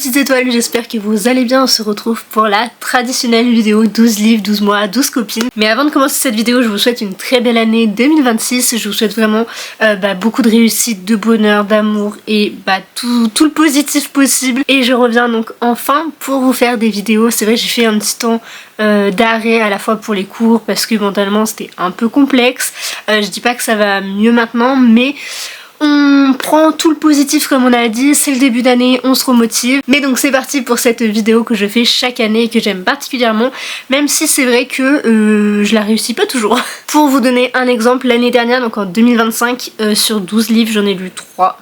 petites étoiles, j'espère que vous allez bien. On se retrouve pour la traditionnelle vidéo 12 livres, 12 mois, 12 copines. Mais avant de commencer cette vidéo, je vous souhaite une très belle année 2026. Je vous souhaite vraiment beaucoup de réussite, de bonheur, d'amour et tout le positif possible. Et je reviens donc enfin pour vous faire des vidéos. C'est vrai, j'ai fait un petit temps d'arrêt à la fois pour les cours parce que mentalement c'était un peu complexe. Je dis pas que ça va mieux maintenant, mais on prend tout le positif comme on a dit, c'est le début d'année, on se remotive. Mais donc c'est parti pour cette vidéo que je fais chaque année et que j'aime particulièrement, même si c'est vrai que je la réussis pas toujours. Pour vous donner un exemple, l'année dernière, donc en 2025, sur 12 livres j'en ai lu 3.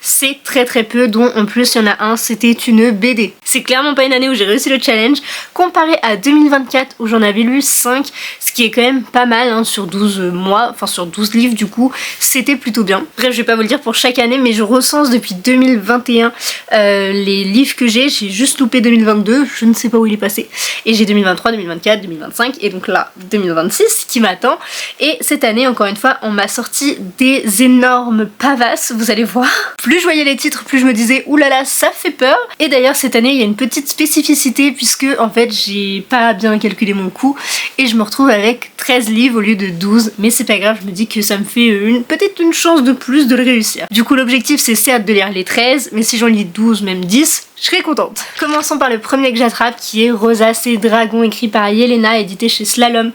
C'est très peu, dont en plus il y en a un, c'était une BD. C'est clairement pas une année où j'ai réussi le challenge, comparé à 2024 où j'en avais lu 5, ce qui est quand même pas mal hein, sur 12 mois, enfin sur 12 livres du coup, c'était plutôt bien. Bref, je vais pas vous le dire pour chaque année, mais je recense depuis 2021 les livres que j'ai juste loupé 2022, je ne sais pas où il est passé, et j'ai 2023, 2024, 2025, et donc là 2026 qui m'attend, et cette année encore une fois on m'a sorti des énormes pavasses, vous allez voir. Plus je voyais les titres, plus je me disais oulala, ça fait peur. Et d'ailleurs cette année il y a une petite spécificité puisque en fait j'ai pas bien calculé mon coût et je me retrouve avec 13 livres au lieu de 12, mais c'est pas grave, je me dis que ça me fait peut-être une chance de plus de le réussir. Du coup l'objectif c'est certes de lire les 13, mais si j'en lis 12, même 10, je serais contente. Commençons par le premier que j'attrape qui est Rosace et Dragon, écrit par Yelena, édité chez Slalom,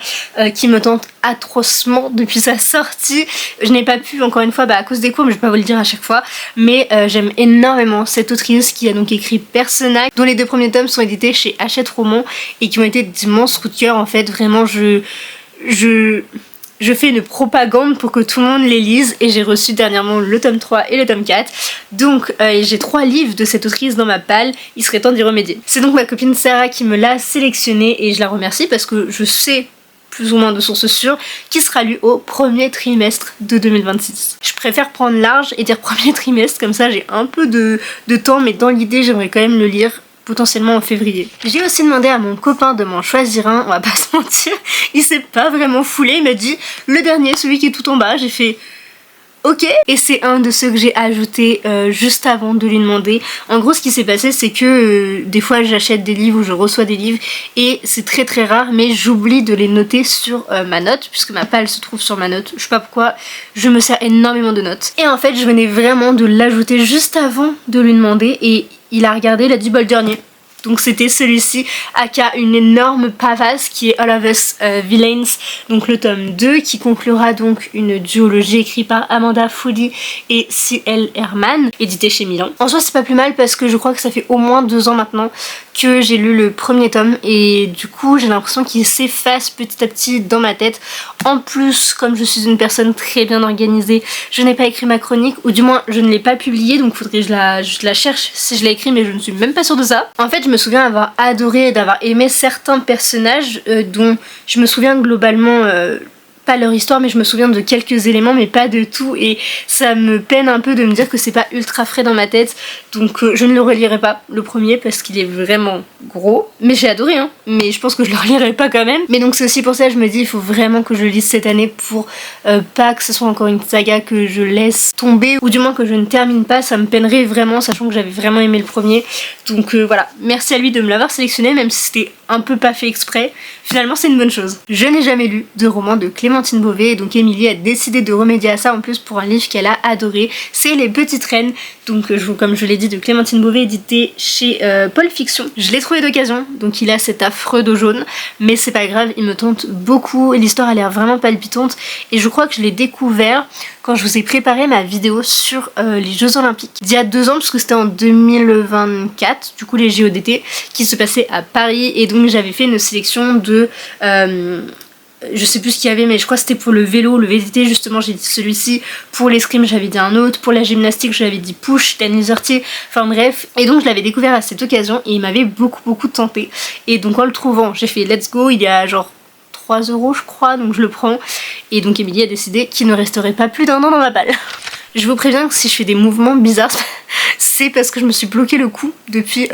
qui me tente atrocement depuis sa sortie. Je n'ai pas pu encore une fois à cause des cours, mais je vais pas vous le dire à chaque fois, mais j'aime énormément cette autrice qui a donc écrit Persona, dont les 2 premiers tomes sont édités chez Hachette Roman et qui ont été d'immenses coups de cœur. En fait vraiment je fais une propagande pour que tout le monde les lise et j'ai reçu dernièrement le tome 3 et le tome 4. Donc j'ai 3 livres de cette autrice dans ma palle, il serait temps d'y remédier. C'est donc ma copine Sarah qui me l'a sélectionné et je la remercie parce que je sais plus ou moins de sources sûres, qui sera lu au premier trimestre de 2026. Je préfère prendre large et dire premier trimestre, comme ça j'ai un peu de temps, mais dans l'idée j'aimerais quand même le lire potentiellement en février. J'ai aussi demandé à mon copain de m'en choisir un, on va pas se mentir, il s'est pas vraiment foulé, il m'a dit le dernier, celui qui est tout en bas, j'ai fait ok, et c'est un de ceux que j'ai ajouté juste avant de lui demander. En gros ce qui s'est passé c'est que des fois j'achète des livres ou je reçois des livres et c'est très rare, mais j'oublie de les noter sur ma note puisque ma palle se trouve sur ma note. Je sais pas pourquoi, je me sers énormément de notes. Et en fait je venais vraiment de l'ajouter juste avant de lui demander et il a regardé, il a dit bah le dernier. Donc c'était celui-ci, aka une énorme pavasse qui est All of Us Villains, donc le tome 2 qui conclura donc une duologie écrite par Amanda Foody et C.L. Herman, édité chez Milan. En soi c'est pas plus mal parce que je crois que ça fait au moins 2 ans maintenant que j'ai lu le premier tome et du coup j'ai l'impression qu'il s'efface petit à petit dans ma tête. En plus, comme je suis une personne très bien organisée, je n'ai pas écrit ma chronique, ou du moins je ne l'ai pas publiée, donc faudrait que je la cherche si je l'ai écrit, mais je ne suis même pas sûre de ça. En fait je me souviens avoir adoré et d'avoir aimé certains personnages dont je me souviens globalement pas leur histoire, mais je me souviens de quelques éléments mais pas de tout et ça me peine un peu de me dire que c'est pas ultra frais dans ma tête, donc je ne le relirai pas le premier parce qu'il est vraiment gros, mais j'ai adoré hein, mais je pense que je le relirai pas quand même. Mais donc c'est aussi pour ça que je me dis il faut vraiment que je lise cette année pour pas que ce soit encore une saga que je laisse tomber ou du moins que je ne termine pas, ça me peinerait vraiment sachant que j'avais vraiment aimé le premier. Donc voilà, merci à lui de me l'avoir sélectionné même si c'était un peu pas fait exprès, finalement c'est une bonne chose. Je n'ai jamais lu de roman de Clémentine Beauvais et donc Émilie a décidé de remédier à ça en plus pour un livre qu'elle a adoré, c'est Les Petites Reines, donc comme je l'ai dit de Clémentine Beauvais, édité chez Paul Fiction. Je l'ai trouvé d'occasion, donc il a cet affreux dos jaune, mais c'est pas grave, il me tente beaucoup et l'histoire a l'air vraiment palpitante et je crois que je l'ai découvert quand je vous ai préparé ma vidéo sur les Jeux Olympiques d'il y a 2 ans parce que c'était en 2024, du coup les JO d'été qui se passaient à Paris et donc j'avais fait une sélection de je sais plus ce qu'il y avait mais je crois que c'était pour le vélo, le VTT justement j'ai dit celui-ci, pour l'escrime j'avais dit un autre, pour la gymnastique j'avais dit push, tennis ortier, enfin bref, et donc je l'avais découvert à cette occasion et il m'avait beaucoup tenté et donc en le trouvant j'ai fait let's go, il y a genre 3 € je crois, donc je le prends et donc Émilie a décidé qu'il ne resterait pas plus d'1 an dans ma balle. Je vous préviens que si je fais des mouvements bizarres c'est parce que je me suis bloqué le cou depuis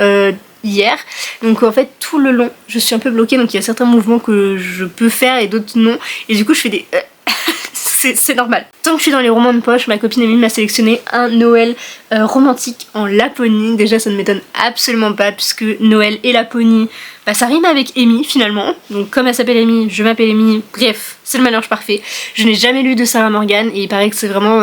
hier, donc en fait tout le long je suis un peu bloquée, donc il y a certains mouvements que je peux faire et d'autres non et du coup je fais des c'est normal. Tant que je suis dans les romans de poche, ma copine Amy m'a sélectionné un Noël romantique en Laponie. Déjà ça ne m'étonne absolument pas puisque Noël et Laponie, bah ça rime avec Amy finalement. Donc comme elle s'appelle Amy, je m'appelle Amy, bref, c'est le mélange parfait. Je n'ai jamais lu de Sarah Morgan et il paraît que c'est vraiment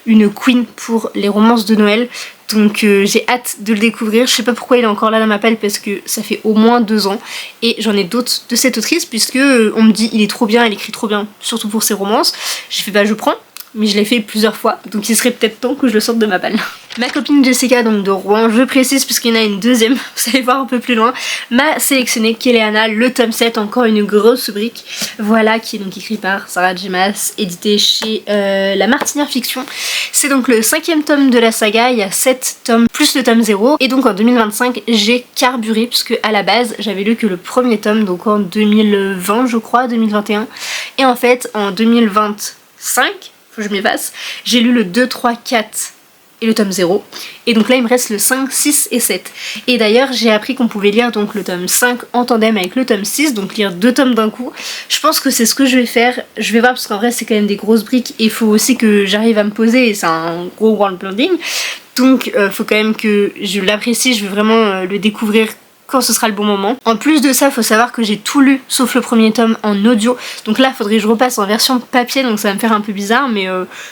une queen pour les romances de Noël. Donc j'ai hâte de le découvrir. Je sais pas pourquoi il est encore là dans ma palle parce que ça fait au moins 2 ans et j'en ai d'autres de cette autrice puisque on me dit il est trop bien, elle écrit trop bien, surtout pour ses romances. J'ai fait bah je prends, mais je l'ai fait plusieurs fois donc il serait peut-être temps que je le sorte de ma palle. Ma copine Jessica donc de Rouen, je précise puisqu'il y en a une deuxième, vous allez voir un peu plus loin, m'a sélectionné Kéléana, le tome 7, encore une grosse brique, voilà, qui est donc écrit par Sarah J. Maas, édité chez La Martinière Fiction. C'est donc le 5e tome de la saga, il y a 7 tomes plus le tome 0, et donc en 2025 j'ai carburé puisque à la base j'avais lu que le premier tome, donc en 2020 je crois, 2021, et en fait en 2025, faut que je m'y fasse, j'ai lu le 2, 3, 4 et le tome 0 et donc là il me reste le 5, 6 et 7 et d'ailleurs j'ai appris qu'on pouvait lire donc le tome 5 en tandem avec le tome 6, donc lire 2 tomes d'un coup. Je pense que c'est ce que je vais faire, je vais voir parce qu'en vrai c'est quand même des grosses briques et il faut aussi que j'arrive à me poser et c'est un gros world building donc faut quand même que je l'apprécie, je veux vraiment le découvrir quand ce sera le bon moment. En plus de ça, faut savoir que j'ai tout lu sauf le premier tome en audio, donc là faudrait que je repasse en version papier, donc ça va me faire un peu bizarre, mais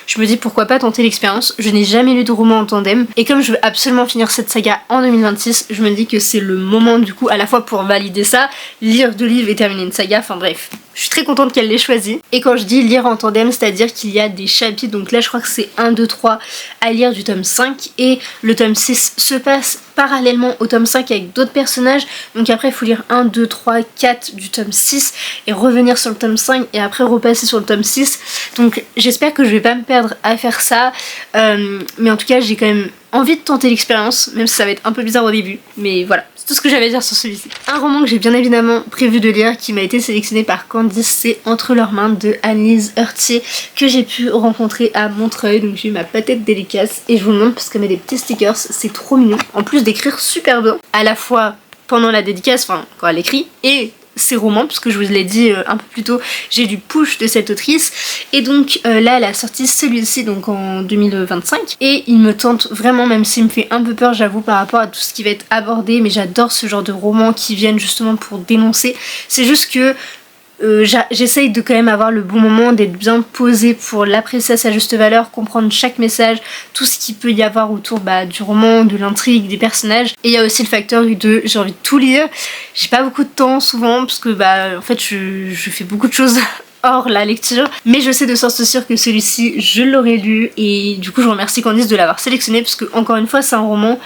je me dis pourquoi pas tenter l'expérience. Je n'ai jamais lu de roman en tandem et comme je veux absolument finir cette saga en 2026, je me dis que c'est le moment du coup à la fois pour valider ça, lire 2 livres et terminer une saga, enfin bref. Je suis très contente qu'elle l'ait choisi. Et quand je dis lire en tandem, c'est-à-dire qu'il y a des chapitres, donc là je crois que c'est 1, 2, 3 à lire du tome 5 et le tome 6 se passe parallèlement au tome 5 avec d'autres personnages, donc après il faut lire 1, 2, 3, 4 du tome 6 et revenir sur le tome 5 et après repasser sur le tome 6, donc j'espère que je vais pas me perdre à faire ça, mais en tout cas j'ai quand même envie de tenter l'expérience, même si ça va être un peu bizarre au début, mais voilà, c'est tout ce que j'avais à dire sur celui-ci. Un roman que j'ai bien évidemment prévu de lire, qui m'a été sélectionné par Candice, c'est Entre leurs mains de Anne-Lise Heurtier, que j'ai pu rencontrer à Montreuil, donc j'ai eu ma patette dédicace, et je vous le montre parce qu'elle met des petits stickers, c'est trop mignon, en plus d'écrire super bien, à la fois pendant la dédicace, enfin quand elle écrit, et ses romans, puisque je vous l'ai dit un peu plus tôt, j'ai du push de cette autrice et donc là elle a sorti celui-ci donc en 2025 et il me tente vraiment, même s'il me fait un peu peur j'avoue par rapport à tout ce qui va être abordé, mais j'adore ce genre de romans qui viennent justement pour dénoncer. C'est juste que j'essaye de quand même avoir le bon moment, d'être bien posée pour l'apprécier à sa juste valeur, comprendre chaque message, tout ce qu'il peut y avoir autour du roman, de l'intrigue, des personnages. Et il y a aussi le facteur de j'ai envie de tout lire, j'ai pas beaucoup de temps souvent parce que en fait je fais beaucoup de choses hors la lecture, mais je sais de source sûre que celui-ci je l'aurais lu et du coup je remercie Candice de l'avoir sélectionné parce que encore une fois c'est un roman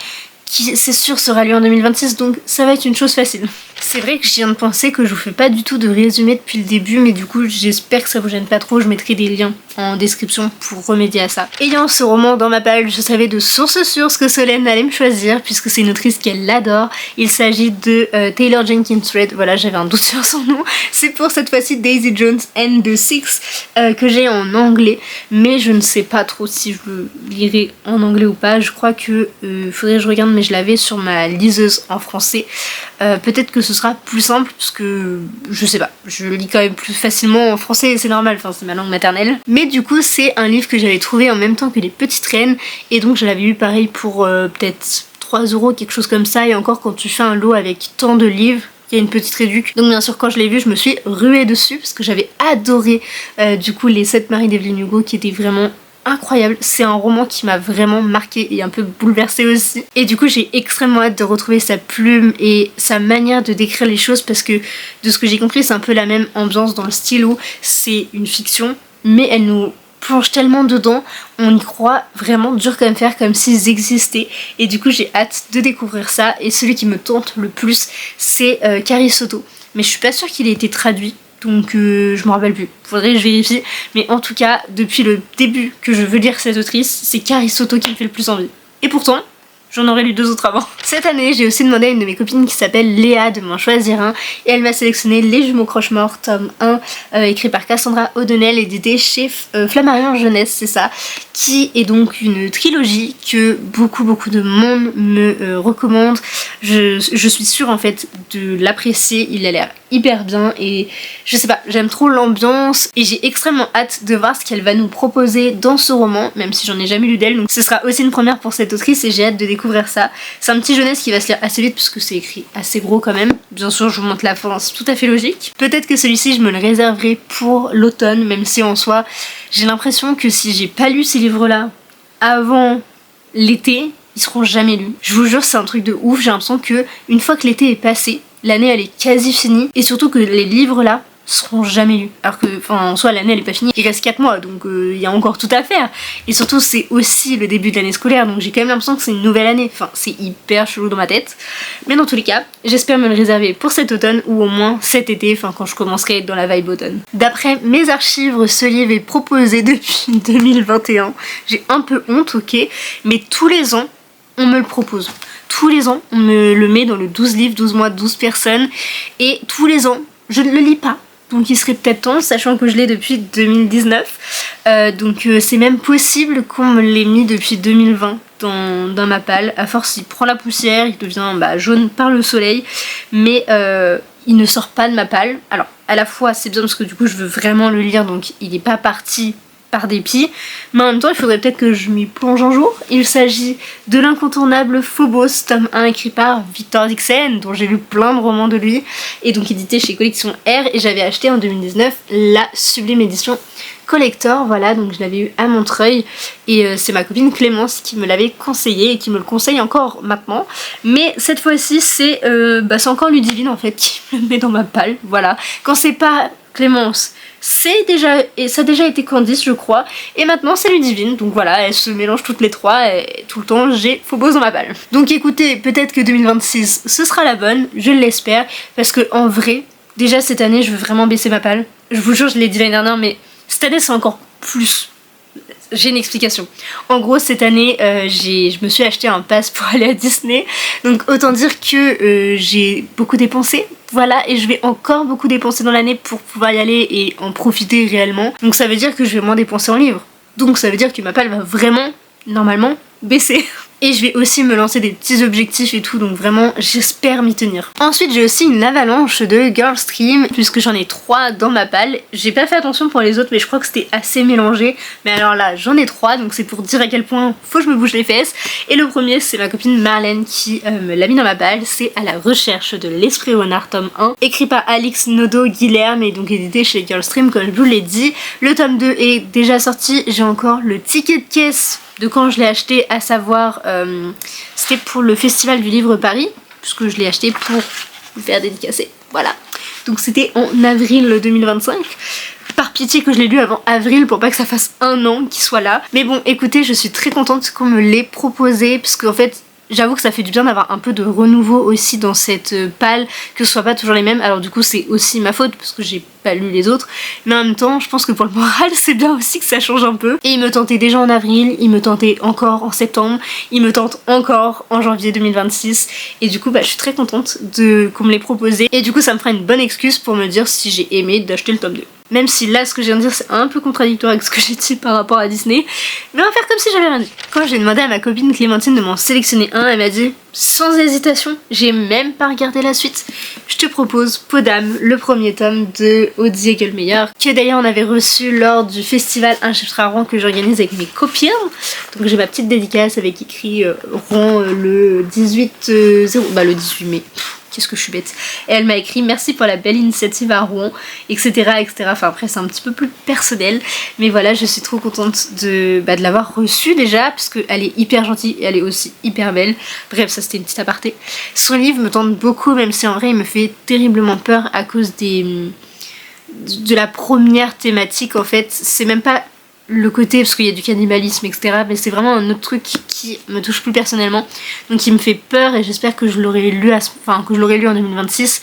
qui c'est sûr sera lu en 2026, donc ça va être une chose facile. C'est vrai que je viens de penser que je vous fais pas du tout de résumé depuis le début, mais du coup j'espère que ça vous gêne pas trop, je mettrai des liens en description pour remédier à ça. Ayant ce roman dans ma palle, je savais de source sûre ce que Solène allait me choisir, puisque c'est une autrice qu'elle adore. Il s'agit de Taylor Jenkins Reid, voilà j'avais un doute sur son nom, c'est pour cette fois-ci Daisy Jones and the Six que j'ai en anglais, mais je ne sais pas trop si je le lirai en anglais ou pas, je crois que faudrait que je regarde, mais je l'avais sur ma liseuse en français. Peut-être que ce sera plus simple parce que je sais pas, je lis quand même plus facilement en français, c'est normal, enfin c'est ma langue maternelle. Mais du coup c'est un livre que j'avais trouvé en même temps que Les Petites Reines et donc je l'avais eu pareil pour peut-être 3 €, quelque chose comme ça, et encore quand tu fais un lot avec tant de livres, il y a une petite réduc. Donc bien sûr quand je l'ai vu je me suis ruée dessus parce que j'avais adoré du coup Les 7 maris d'Evelyn Hugo qui était vraiment incroyable. C'est un roman qui m'a vraiment marqué et un peu bouleversée aussi. Et du coup j'ai extrêmement hâte de retrouver sa plume et sa manière de décrire les choses parce que de ce que j'ai compris c'est un peu la même ambiance dans le style où c'est une fiction mais elle nous plonge tellement dedans, on y croit vraiment dur comme fer, comme s'ils existaient et du coup j'ai hâte de découvrir ça. Et celui qui me tente le plus c'est Carrie Soto, mais je suis pas sûre qu'il ait été traduit. Donc je me rappelle plus, faudrait que je vérifie, mais en tout cas depuis le début que je veux lire cette autrice, c'est Carrie Soto qui me fait le plus envie. Et pourtant j'en aurais lu 2 autres avant. Cette année j'ai aussi demandé à une de mes copines qui s'appelle Léa de m'en choisir un et elle m'a sélectionné Les Jumeaux Croche-Morts tome 1 écrit par Cassandra O'Donnell, édité chez Flammarion Jeunesse, c'est ça, qui est donc une trilogie que beaucoup de monde me recommande. Je suis sûre en fait de l'apprécier, il a l'air hyper bien et je sais pas, j'aime trop l'ambiance et j'ai extrêmement hâte de voir ce qu'elle va nous proposer dans ce roman, même si j'en ai jamais lu d'elle, donc ce sera aussi une première pour cette autrice et j'ai hâte de découvrir ça. C'est un petit jeunesse qui va se lire assez vite puisque c'est écrit assez gros quand même. Bien sûr je vous montre la fin, c'est tout à fait logique. Peut-être que celui-ci je me le réserverai pour l'automne, même si en soi j'ai l'impression que si j'ai pas lu ces livres-là avant l'été, ils seront jamais lus. Je vous jure c'est un truc de ouf, j'ai l'impression que une fois que l'été est passé, l'année elle est quasi finie et surtout que les livres là seront jamais lus. Alors que, en soi l'année elle est pas finie, il reste 4 mois donc il y a encore tout à faire. Et surtout c'est aussi le début de l'année scolaire donc j'ai quand même l'impression que c'est une nouvelle année. Enfin c'est hyper chelou dans ma tête. Mais dans tous les cas, j'espère me le réserver pour cet automne ou au moins cet été, enfin quand je commencerai à être dans la vibe automne. D'après mes archives, ce livre est proposé depuis 2021. J'ai un peu honte, ok, mais tous les ans on me le propose. Tous les ans, on me le met dans le 12 livres, 12 mois, 12 personnes. Et tous les ans, je ne le lis pas. Donc il serait peut-être temps, sachant que je l'ai depuis 2019. Donc c'est même possible qu'on me l'ait mis depuis 2020 dans ma palle. À force, il prend la poussière, il devient jaune par le soleil. Mais il ne sort pas de ma palle. Alors, à la fois, c'est bien parce que du coup, je veux vraiment le lire. Donc il n'est pas parti par dépit, mais en même temps il faudrait peut-être que je m'y plonge un jour. Il s'agit de l'incontournable Phobos, tome 1 écrit par Victor Dixon, dont j'ai lu plein de romans de lui, et donc édité chez Collection R, et j'avais acheté en 2019 la sublime édition collector, voilà, donc je l'avais eu à Montreuil, et c'est ma copine Clémence qui me l'avait conseillé, et qui me le conseille encore maintenant, mais cette fois-ci c'est encore Ludivine en fait qui me le met dans ma palle, voilà. Quand c'est pas Clémence, ça a déjà été Candice je crois, et maintenant c'est Ludivine, donc voilà, elles se mélangent toutes les trois et tout le temps j'ai Phobos dans ma palle. Donc écoutez, peut-être que 2026 ce sera la bonne, je l'espère, parce que en vrai, déjà cette année je veux vraiment baisser ma palle. Je vous jure, je l'ai dit l'année dernière, mais cette année c'est encore plus. J'ai une explication. En gros cette année je me suis acheté un pass pour aller à Disney, donc autant dire que j'ai beaucoup dépensé, voilà, et je vais encore beaucoup dépenser dans l'année pour pouvoir y aller et en profiter réellement. Donc ça veut dire que je vais moins dépenser en livres, donc ça veut dire que ma palle va vraiment, normalement, baisser. Et je vais aussi me lancer des petits objectifs et tout, donc vraiment j'espère m'y tenir. Ensuite j'ai aussi une avalanche de Girls Dream, puisque j'en ai 3 dans ma palle. J'ai pas fait attention pour les autres, mais je crois que c'était assez mélangé. Mais alors là j'en ai 3, donc c'est pour dire à quel point faut que je me bouge les fesses. Et le premier c'est ma copine Marlène qui me l'a mis dans ma palle, c'est À la recherche de l'esprit renard tome 1, écrit par Alix Nodo-Guilherme et donc édité chez Girls Dream comme je vous l'ai dit. Le tome 2 est déjà sorti, j'ai encore le ticket de caisse de quand je l'ai acheté, à savoir c'était pour le festival du livre Paris, puisque je l'ai acheté pour le faire dédicacer, voilà. Donc c'était en avril 2025. Par pitié que je l'ai lu avant avril pour pas que ça fasse 1 an qu'il soit là. Mais bon écoutez, je suis très contente qu'on me l'ait proposé, parce qu'en fait j'avoue que ça fait du bien d'avoir un peu de renouveau aussi dans cette palle, que ce soit pas toujours les mêmes. Alors du coup c'est aussi ma faute parce que j'ai pas lu les autres, mais en même temps je pense que pour le moral c'est bien aussi que ça change un peu. Et il me tentait déjà en avril, il me tentait encore en septembre, il me tente encore en janvier 2026, et du coup je suis très contente qu'on me l'ait proposé, et du coup ça me fera une bonne excuse pour me dire si j'ai aimé d'acheter le tome 2. Même si là ce que je viens de dire c'est un peu contradictoire avec ce que j'ai dit par rapport à Disney, mais on va faire comme si j'avais rien dit. Quand j'ai demandé à ma copine Clémentine de m'en sélectionner un, elle m'a dit sans hésitation, j'ai même pas regardé la suite, je te propose Peau d'âme, le premier tome de Audie Egelmeyer, que d'ailleurs on avait reçu lors du festival Un chiffre à Rouen que j'organise avec mes copines. Donc j'ai ma petite dédicace avec écrit Rouen le 18 le 18 mai. Qu'est-ce que je suis bête. Et elle m'a écrit merci pour la belle initiative à Rouen, etc. etc. Enfin après c'est un petit peu plus personnel, mais voilà, je suis trop contente de l'avoir reçue déjà, parce qu'elle est hyper gentille et elle est aussi hyper belle. Bref, ça c'était une petite aparté. Son livre me tente beaucoup, même si en vrai il me fait terriblement peur à cause de la première thématique en fait. C'est même pas le côté parce qu'il y a du cannibalisme etc, mais c'est vraiment un autre truc qui me touche plus personnellement, donc il me fait peur, et j'espère que je l'aurai lu en 2026,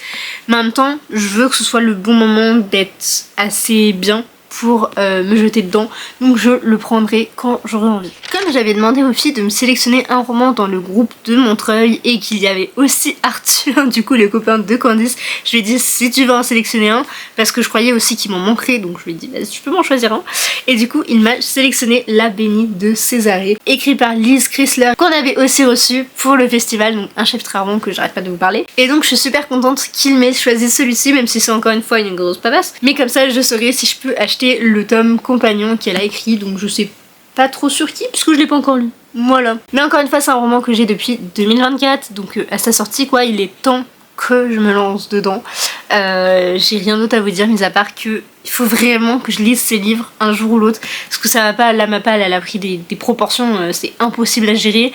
mais en même temps je veux que ce soit le bon moment d'être assez bien pour me jeter dedans, donc je le prendrai quand j'aurai envie. Comme Comme j'avais demandé aux filles de me sélectionner un roman dans le groupe de Montreuil et qu'il y avait aussi Arthur, du coup le copain de Candice, je lui ai dit si tu veux en sélectionner un, parce que je croyais aussi qu'il m'en manquerait, donc je lui ai dit vas-y tu peux m'en choisir un. Et du coup il m'a sélectionné La Bénie de Césarée, écrit par Lise Chrysler, qu'on avait aussi reçu pour le festival, donc un chapitre avant que j'arrête pas de vous parler. Et donc je suis super contente qu'il m'ait choisi celui-ci, même si c'est encore une fois une grosse papasse, mais comme ça je saurai si je peux acheter le tome compagnon qu'elle a écrit, donc je sais pas trop sur qui, puisque je l'ai pas encore lu. Voilà. Mais encore une fois, c'est un roman que j'ai depuis 2024, donc à sa sortie, quoi, il est temps que je me lance dedans. J'ai rien d'autre à vous dire, mis à part que il faut vraiment que je lise ces livres un jour ou l'autre, parce que ça va pas, là ma palle, elle a pris des proportions, c'est impossible à gérer.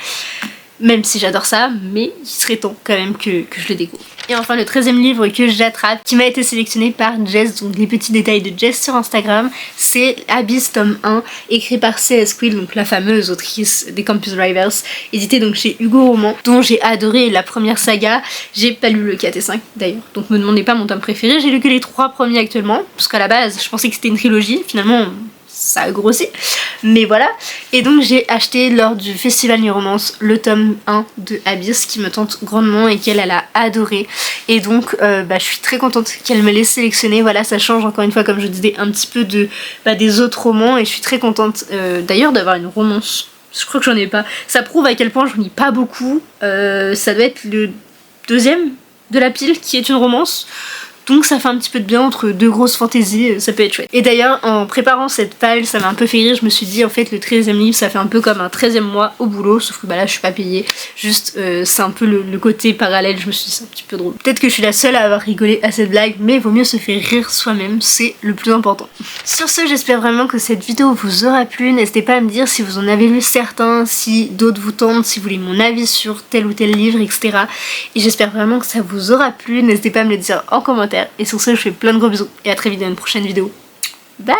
Même si j'adore ça, mais il serait temps quand même que je le découvre. Et enfin le 13e livre que j'attrape, qui m'a été sélectionné par Jess, donc les petits détails de Jess sur Instagram, c'est Abyss tome 1, écrit par C.S. Quill, donc la fameuse autrice des Campus Rivals, édité donc chez Hugo Roman, dont j'ai adoré la première saga. J'ai pas lu le 4 et 5 d'ailleurs, donc me demandez pas mon tome préféré, j'ai lu que les 3 premiers actuellement, parce qu'à la base je pensais que c'était une trilogie, finalement ça a grossi, mais voilà. Et donc j'ai acheté lors du Festival Nuit Romance le tome 1 de Abyss, qui me tente grandement et qu'elle a adoré. Et donc je suis très contente qu'elle me l'ait sélectionné. Voilà, ça change encore une fois, comme je disais, un petit peu de des autres romans, et je suis très contente d'ailleurs d'avoir une romance. Je crois que j'en ai pas. Ça prouve à quel point je lis pas beaucoup. Ça doit être le 2e de la pile qui est une romance. Donc ça fait un petit peu de bien entre deux grosses fantaisies, ça peut être chouette. Et d'ailleurs en préparant cette palle, ça m'a un peu fait rire, je me suis dit en fait le 13e livre ça fait un peu comme un 13e mois au boulot, sauf que là je suis pas payée, juste c'est un peu le côté parallèle, je me suis dit c'est un petit peu drôle. Peut-être que je suis la seule à avoir rigolé à cette blague, mais vaut mieux se faire rire soi-même, c'est le plus important. Sur ce, j'espère vraiment que cette vidéo vous aura plu, n'hésitez pas à me dire si vous en avez lu certains, si d'autres vous tentent, si vous voulez mon avis sur tel ou tel livre, etc. Et j'espère vraiment que ça vous aura plu, n'hésitez pas à me le dire en commentaire. Et sur ce, je fais plein de gros bisous et à très vite dans une prochaine vidéo. Bye!